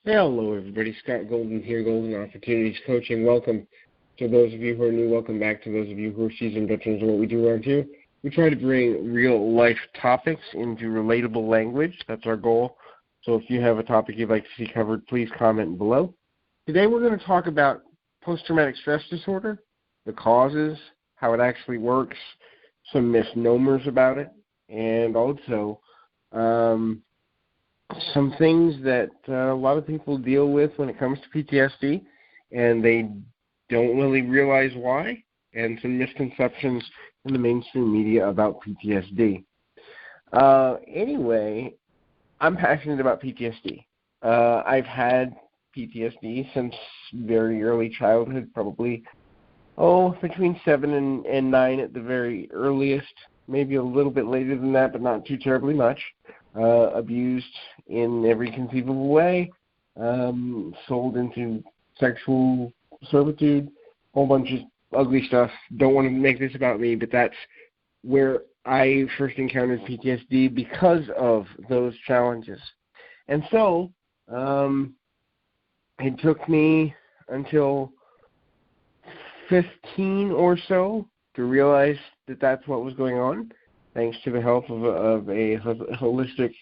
Hello, everybody. Scott Golden here, Golden Opportunities Coaching. Welcome to those of you who are new. Welcome back to those of you who are seasoned veterans of what we do around here. We try to bring real-life topics into relatable language. That's our goal. So if you have a topic you'd like to see covered, please comment below. Today we're going to talk about post-traumatic stress disorder, the causes, how it actually works, some misnomers about it, and also some things that a lot of people deal with when it comes to PTSD, and they don't really realize why, and some misconceptions in the mainstream media about PTSD. Anyway, I'm passionate about PTSD. I've had PTSD since very early childhood, probably, between 7 and 9 at the very earliest, maybe a little bit later than that, but not too terribly much. Abused in every conceivable way, sold into sexual servitude, a whole bunch of ugly stuff. Don't want to make this about me, but that's where I first encountered PTSD because of those challenges. And so it took me until 15 or so to realize that that's what was going on, thanks to the help of a holistic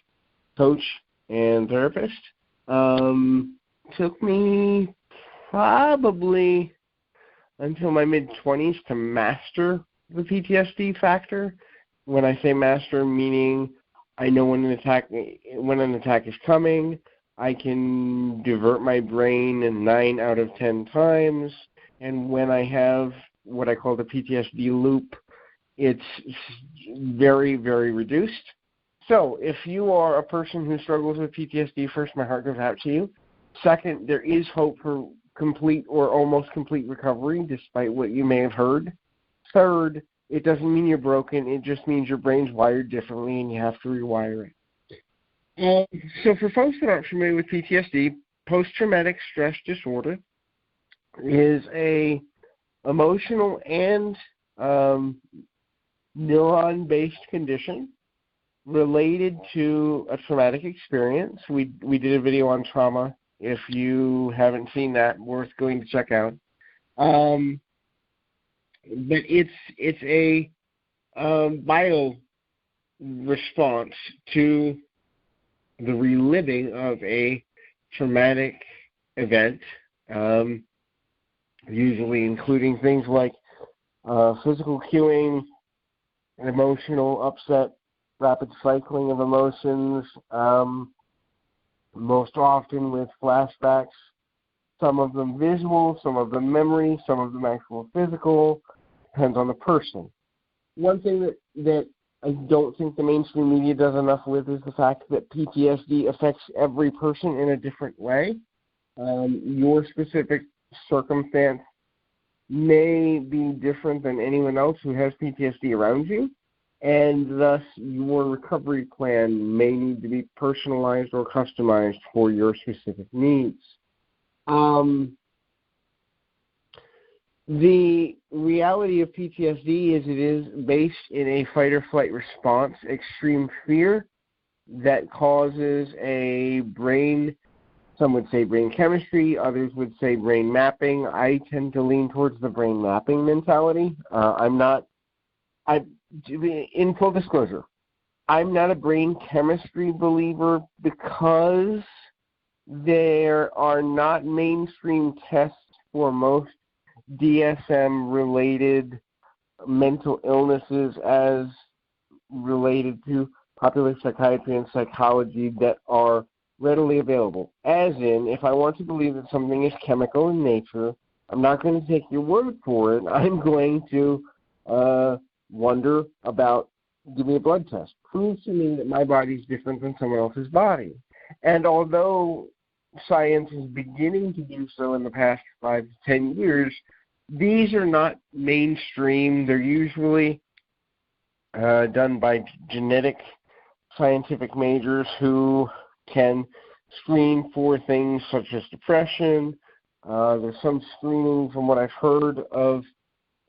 coach and therapist. Took me probably until my mid-20s to master the PTSD factor. When I say master, meaning I know when an attack is coming. I can divert my brain 9 out of 10 times, and when I have what I call the PTSD loop, it's very, very reduced. So if you are a person who struggles with PTSD, first, my heart goes out to you. Second, there is hope for complete or almost complete recovery, despite what you may have heard. Third, it doesn't mean you're broken. It just means your brain's wired differently and you have to rewire it. So for folks that aren't familiar with PTSD, post-traumatic stress disorder is a emotional and neuron-based condition related to a traumatic experience. We did a video on trauma. If you haven't seen that, worth going to check out. But it's a bio response to the reliving of a traumatic event, usually including things like physical cueing, emotional upset, rapid cycling of emotions, most often with flashbacks, some of them visual, some of them memory, some of them actual physical, depends on the person. One thing that I don't think the mainstream media does enough with is the fact that PTSD affects every person in a different way. Your specific circumstance may be different than anyone else who has PTSD around you, and thus your recovery plan may need to be personalized or customized for your specific needs. The reality of PTSD is it is based in a fight-or-flight response, extreme fear that causes a brain, some would say brain chemistry, others would say brain mapping. I tend to lean towards the brain mapping mentality. In full disclosure, I'm not a brain chemistry believer because there are not mainstream tests for most DSM-related mental illnesses as related to popular psychiatry and psychology that are readily available. As in, if I want to believe that something is chemical in nature, I'm not going to take your word for it. I'm going to wonder about, give me a blood test. Prove to me that my body is different than someone else's body. And although science is beginning to do so in the past 5 to 10 years, these are not mainstream. They're usually done by genetic scientific majors who can screen for things such as depression. There's some screening, from what I've heard of,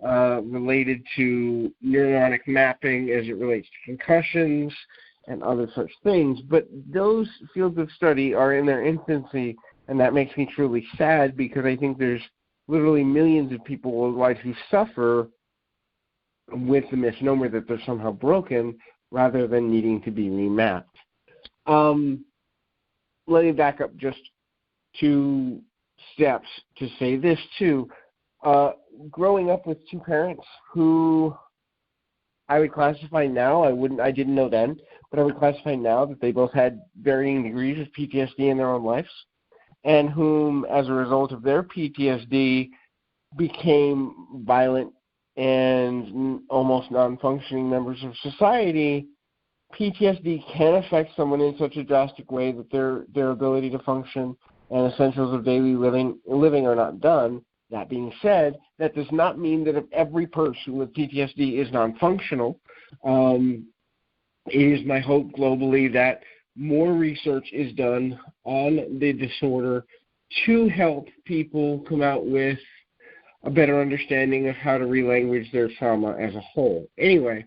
related to neuronic mapping as it relates to concussions and other such things. But those fields of study are in their infancy And that makes me truly sad because I think there's literally millions of people worldwide who suffer with the misnomer that they're somehow broken rather than needing to be remapped. Let me back up just 2 steps to say this too. Growing up with 2 parents who I would classify now, I didn't know then, but I would classify now that they both had varying degrees of PTSD in their own lives, and whom, as a result of their PTSD, became violent and almost non-functioning members of society. PTSD can affect someone in such a drastic way that their ability to function and essentials of daily living are not done. That being said, that does not mean that if every person with PTSD is non-functional. It is my hope globally that more research is done on the disorder to help people come out with a better understanding of how to relanguage their trauma as a whole. Anyway,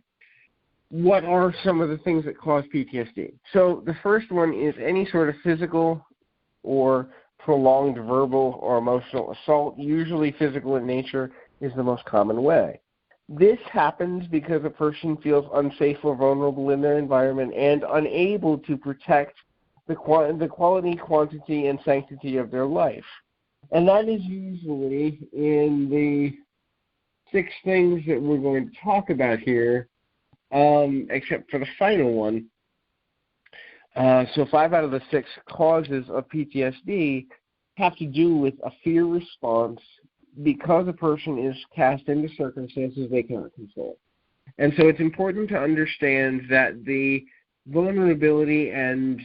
what are some of the things that cause PTSD? So the first one is any sort of physical or prolonged verbal or emotional assault. Usually physical in nature is the most common way. This happens because a person feels unsafe or vulnerable in their environment and unable to protect the quality, quantity, and sanctity of their life. And that is usually in the 6 things that we're going to talk about here, except for the final one. So 5 out of the 6 causes of PTSD have to do with a fear response because a person is cast into circumstances they cannot control. And so it's important to understand that the vulnerability and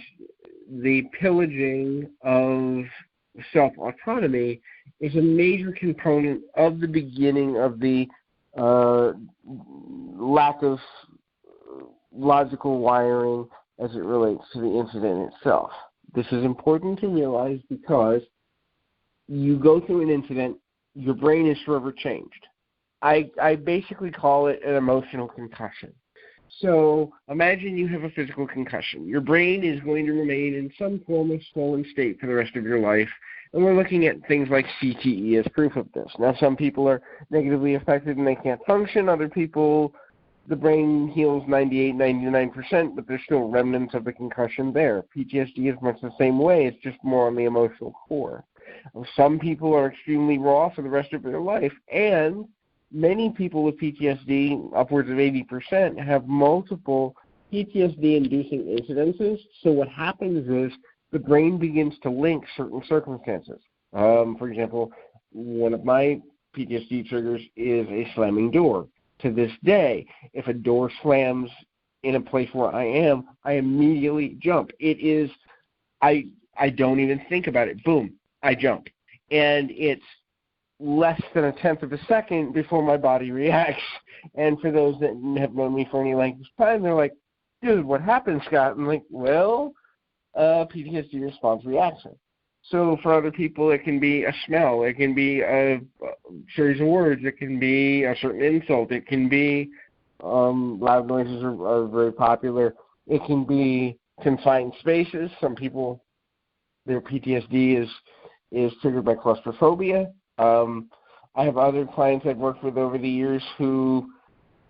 the pillaging of self-autonomy is a major component of the beginning of the lack of logical wiring as it relates to the incident itself. This is important to realize because you go through an incident, your brain is forever changed. I basically call it an emotional concussion. So imagine you have a physical concussion. Your brain is going to remain in some form of swollen state for the rest of your life, and we're looking at things like CTE as proof of this. Now, some people are negatively affected and they can't function. Other people, the brain heals 98, 99%, but there's still remnants of the concussion there. PTSD is much the same way. It's just more on the emotional core. Some people are extremely raw for the rest of their life, and many people with PTSD, upwards of 80%, have multiple PTSD-inducing incidences. So what happens is the brain begins to link certain circumstances. For example, one of my PTSD triggers is a slamming door. To this day, if a door slams in a place where I immediately jump. It is, I don't even think about it. Boom, I jump. And it's less than a tenth of a second before my body reacts. And for those that have known me for any length of time, they're like, dude, what happened, Scott? I'm like, well, PTSD response reaction. So for other people, it can be a smell. It can be a series of words. It can be a certain insult. It can be loud noises are very popular. It can be confined spaces. Some people, their PTSD is triggered by claustrophobia. I have other clients I've worked with over the years who,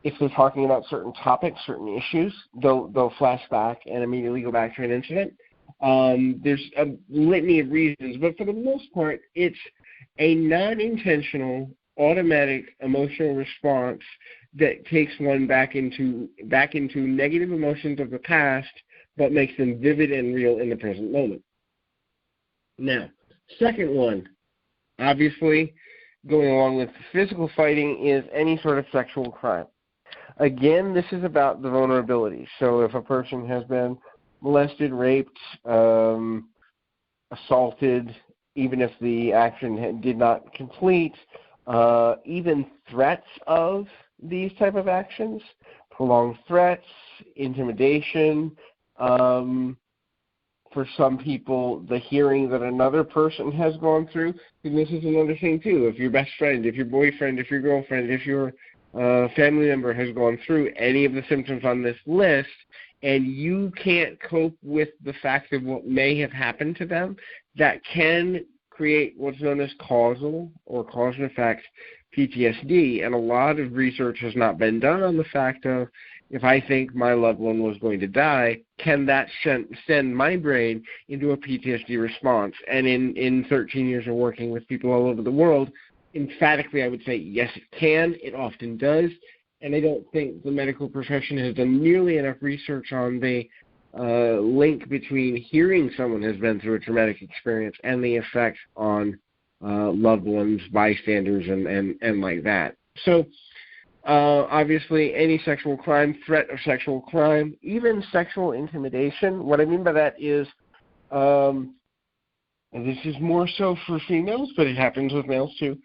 if they're talking about certain topics, certain issues, they'll flash back and immediately go back to an incident. There's a litany of reasons, but for the most part, it's a non-intentional, automatic emotional response that takes one back into negative emotions of the past, but makes them vivid and real in the present moment. Now, second one, obviously, going along with physical fighting, is any sort of sexual crime. Again, this is about the vulnerability. So if a person has been molested, raped, assaulted, even if the action did not complete, even threats of these type of actions, prolonged threats, intimidation, for some people, the hearing that another person has gone through, and this is another thing too, if your best friend, if your boyfriend, if your girlfriend, if your family member has gone through any of the symptoms on this list, and you can't cope with the fact of what may have happened to them, that can create what's known as causal or cause and effect PTSD. And a lot of research has not been done on the fact of, if I think my loved one was going to die, can that send my brain into a PTSD response? And in 13 years of working with people all over the world, emphatically I would say yes, it can. It often does. And I don't think the medical profession has done nearly enough research on the link between hearing someone has been through a traumatic experience and the effect on loved ones, bystanders, and like that. So obviously any sexual crime, threat of sexual crime, even sexual intimidation. What I mean by that is, and this is more so for females, but it happens with males too,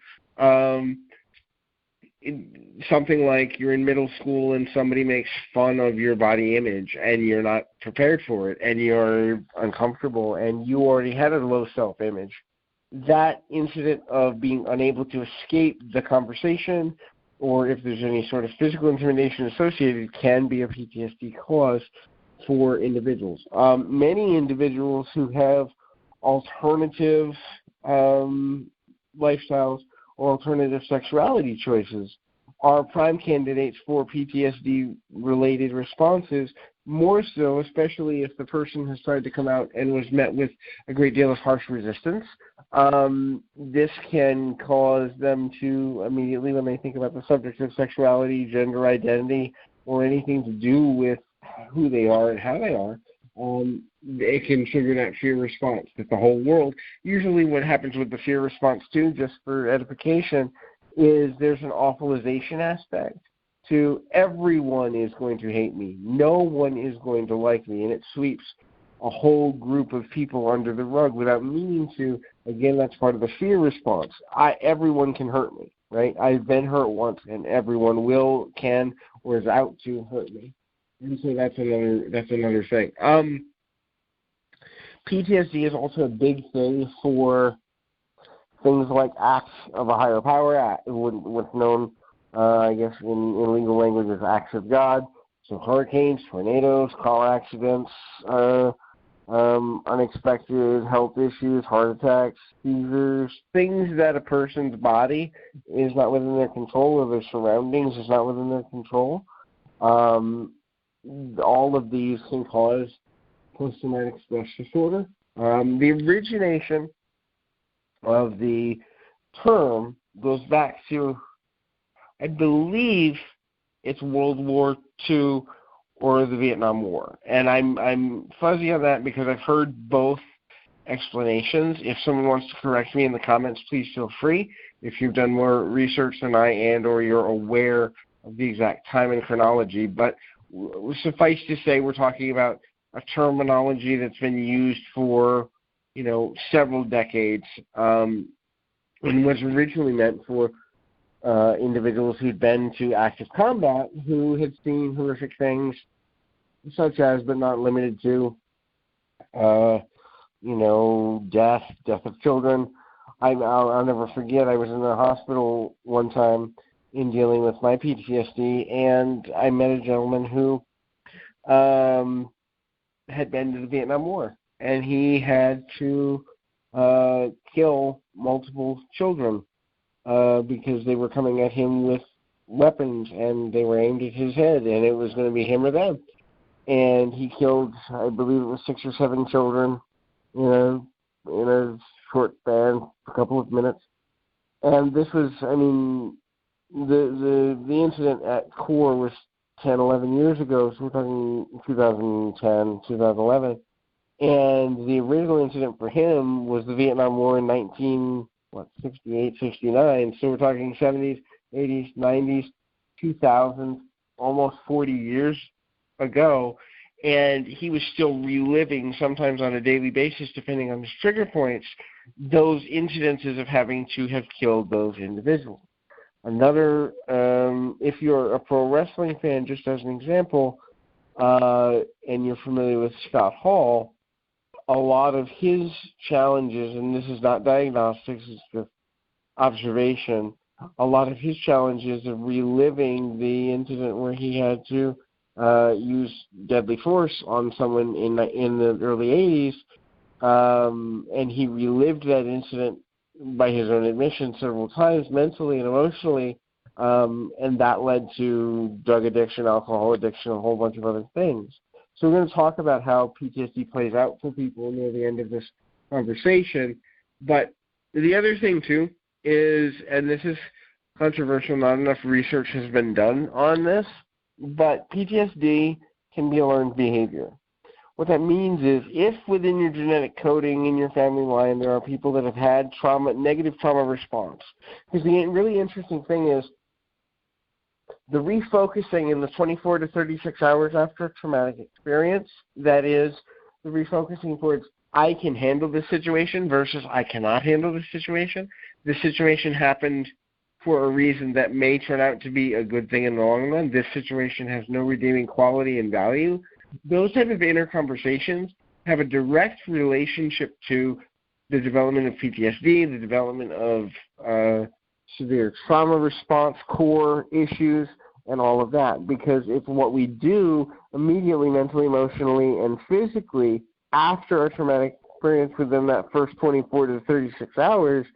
something like you're in middle school and somebody makes fun of your body image and you're not prepared for it and you're uncomfortable and you already had a low self-image. That incident of being unable to escape the conversation, or if there's any sort of physical intimidation associated, can be a PTSD cause for individuals. Many individuals who have alternative lifestyles or alternative sexuality choices are prime candidates for PTSD-related responses, more so, especially if the person has tried to come out and was met with a great deal of harsh resistance. This can cause them to immediately, when they think about the subject of sexuality, gender identity, or anything to do with who they are and how they are, it can trigger that fear response that the whole world. Usually what happens with the fear response too, just for edification, is there's an awfulization aspect to everyone is going to hate me. No one is going to like me, and it sweeps a whole group of people under the rug without meaning to. Again, that's part of the fear response. Everyone can hurt me, right? I've been hurt once, and everyone will, can, or is out to hurt me. And so that's another thing. PTSD is also a big thing for things like acts of a higher power, what's known, I guess, in legal language as acts of God. So hurricanes, tornadoes, car accidents, unexpected health issues, heart attacks, seizures, things that a person's body is not within their control or their surroundings is not within their control. All of these can cause post-traumatic stress disorder. The origination of the term goes back to, I believe it's World War II or the Vietnam War. And I'm fuzzy on that because I've heard both explanations. If someone wants to correct me in the comments, please feel free. If you've done more research than I and or you're aware of the exact time and chronology. But suffice to say, we're talking about a terminology that's been used for, several decades, and was originally meant for individuals who'd been to active combat who had seen horrific things, such as, but not limited to, death of children. I'll never forget, I was in the hospital one time in dealing with my PTSD, and I met a gentleman who had been to the Vietnam War, and he had to kill multiple children because they were coming at him with weapons, and they were aimed at his head, and it was going to be him or them. And he killed, I believe it was 6 or 7 children in a short span, a couple of minutes. And this was, the incident at core was 10, 11 years ago, so we're talking 2010, 2011. And the original incident for him was the Vietnam War in 68, 69. So we're talking 70s, 80s, 90s, 2000s, almost 40 years ago. And he was still reliving, sometimes on a daily basis, depending on his trigger points, those incidences of having to have killed those individuals. Another, if you're a pro wrestling fan, just as an example, and you're familiar with Scott Hall, a lot of his challenges, and this is not diagnostics, it's just observation, a lot of his challenges of reliving the incident where he had to used deadly force on someone in the early 80s, and he relived that incident by his own admission several times, mentally and emotionally, and that led to drug addiction, alcohol addiction, a whole bunch of other things. So we're going to talk about how PTSD plays out for people near the end of this conversation. But the other thing, too, is, and this is controversial, not enough research has been done on this, but PTSD can be a learned behavior. What that means is if within your genetic coding in your family line there are people that have had negative trauma response, because the really interesting thing is the refocusing in the 24 to 36 hours after a traumatic experience, that is the refocusing towards I can handle this situation versus I cannot handle this situation. This situation happened for a reason that may turn out to be a good thing in the long run. This situation has no redeeming quality and value. Those type of inner conversations have a direct relationship to the development of PTSD, the development of severe trauma response, core issues, and all of that. Because it's what we do immediately, mentally, emotionally, and physically after a traumatic experience within that first 24 to 36 hours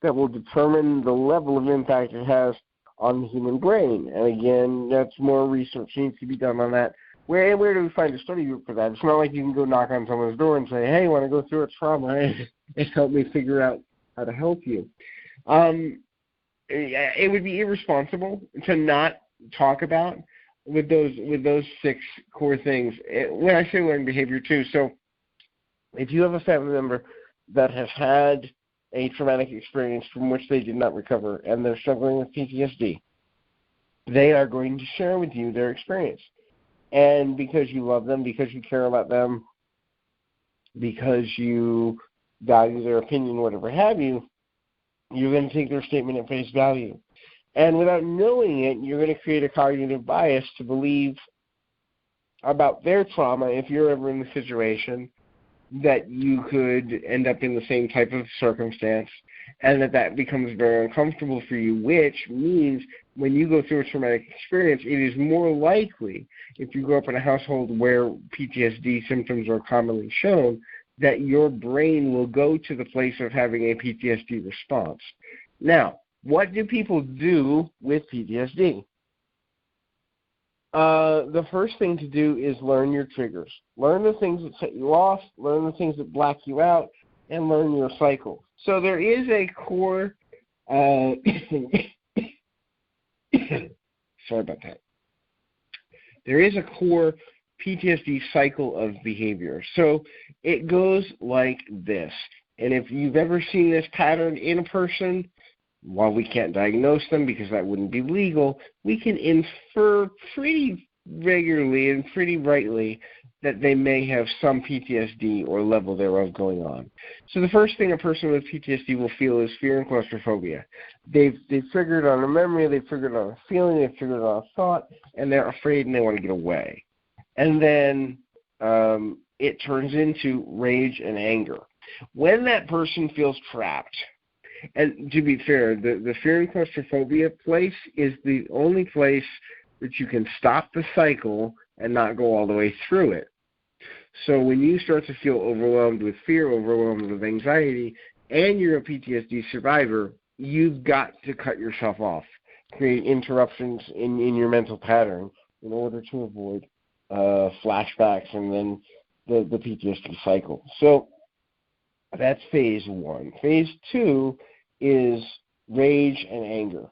that will determine the level of impact it has on the human brain. And again, that's more research needs to be done on that. Where do we find a study group for that? It's not like you can go knock on someone's door and say, hey, I want to go through a trauma and help me figure out how to help you. It would be irresponsible to not talk about with those 6 core things. When I say learned behavior too, so if you have a family member that has had a traumatic experience from which they did not recover and they're struggling with PTSD, they are going to share with you their experience. And because you love them, because you care about them, because you value their opinion, whatever have you, you're going to take their statement at face value. And without knowing it, you're going to create a cognitive bias to believe about their trauma if you're ever in the situation that you could end up in the same type of circumstance, and that becomes very uncomfortable for you, which means when you go through a traumatic experience, it is more likely, if you grow up in a household where PTSD symptoms are commonly shown, that your brain will go to the place of having a PTSD response. Now, what do people do with PTSD? The first thing to do is learn your triggers. Learn the things that set you off, learn the things that black you out, and learn your cycle. So there is a core, sorry about that. There is a core PTSD cycle of behavior. So it goes like this. And if you've ever seen this pattern in a person, while we can't diagnose them because that wouldn't be legal, we can infer pretty regularly and pretty rightly that they may have some PTSD or level thereof going on. So the first thing a person with PTSD will feel is fear and claustrophobia. They've triggered on a memory, they've triggered on a feeling, they've triggered on a thought, and they're afraid and they want to get away. And then it turns into rage and anger. When that person feels trapped, and to be fair, the fear and claustrophobia place is the only place that you can stop the cycle and not go all the way through it. So when you start to feel overwhelmed with fear, overwhelmed with anxiety, and you're a PTSD survivor, you've got to cut yourself off, create interruptions in your mental pattern in order to avoid flashbacks and then the PTSD cycle. So that's phase 1. Phase 2 is rage and anger.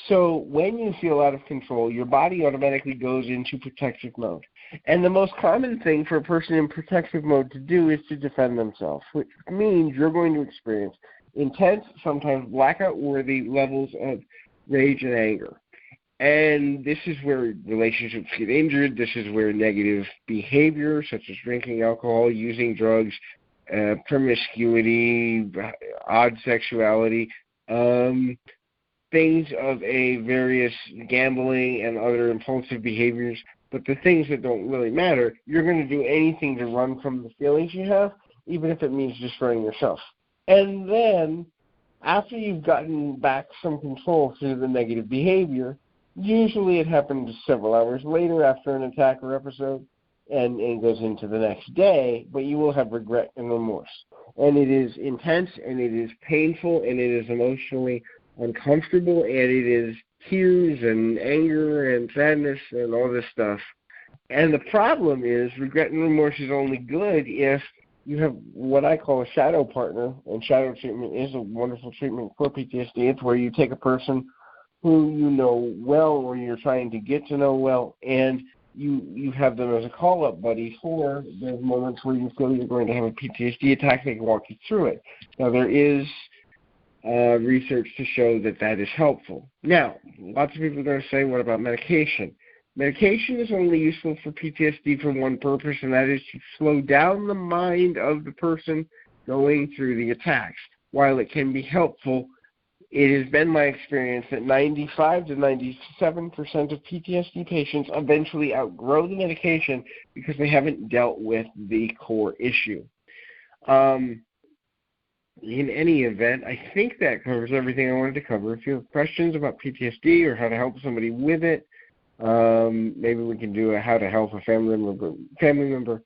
So when you feel out of control, your body automatically goes into protective mode. And the most common thing for a person in protective mode to do is to defend themselves, which means you're going to experience intense, sometimes blackout-worthy levels of rage and anger. And this is where relationships get injured. This is where negative behavior, such as drinking alcohol, using drugs, promiscuity, odd sexuality, things of a various gambling and other impulsive behaviors, but the things that don't really matter, you're going to do anything to run from the feelings you have, even if it means destroying yourself. And then, after you've gotten back some control through the negative behavior, Usually it happens several hours later after an attack or episode, and goes into the next day, but you will have regret and remorse. And it is intense, and it is painful, and it is emotionally uncomfortable, and it is tears and anger and sadness and all this stuff. And the problem is regret and remorse is only good if you have what I call a shadow partner, and shadow treatment is a wonderful treatment for PTSD. It's where you take a person who you know well or you're trying to get to know well, and you have them as a call-up buddy for those moments where you feel you're going to have a PTSD attack. They can walk you through it. Now, there is research to show that that is helpful. Now, lots of people are going to say, what about medication? Medication is only useful for PTSD for one purpose, and that is to slow down the mind of the person going through the attacks. While it can be helpful, it has been my experience that 95 to 97% of PTSD patients eventually outgrow the medication because they haven't dealt with the core issue. In any event, I think that covers everything I wanted to cover. If you have questions about PTSD or how to help somebody with it, maybe we can do a how to help a family member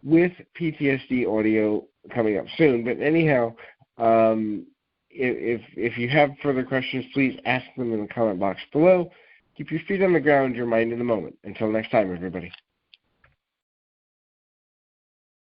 with PTSD audio coming up soon. But anyhow, if you have further questions, please ask them in the comment box below. Keep your feet on the ground, your mind in the moment. Until next time, everybody.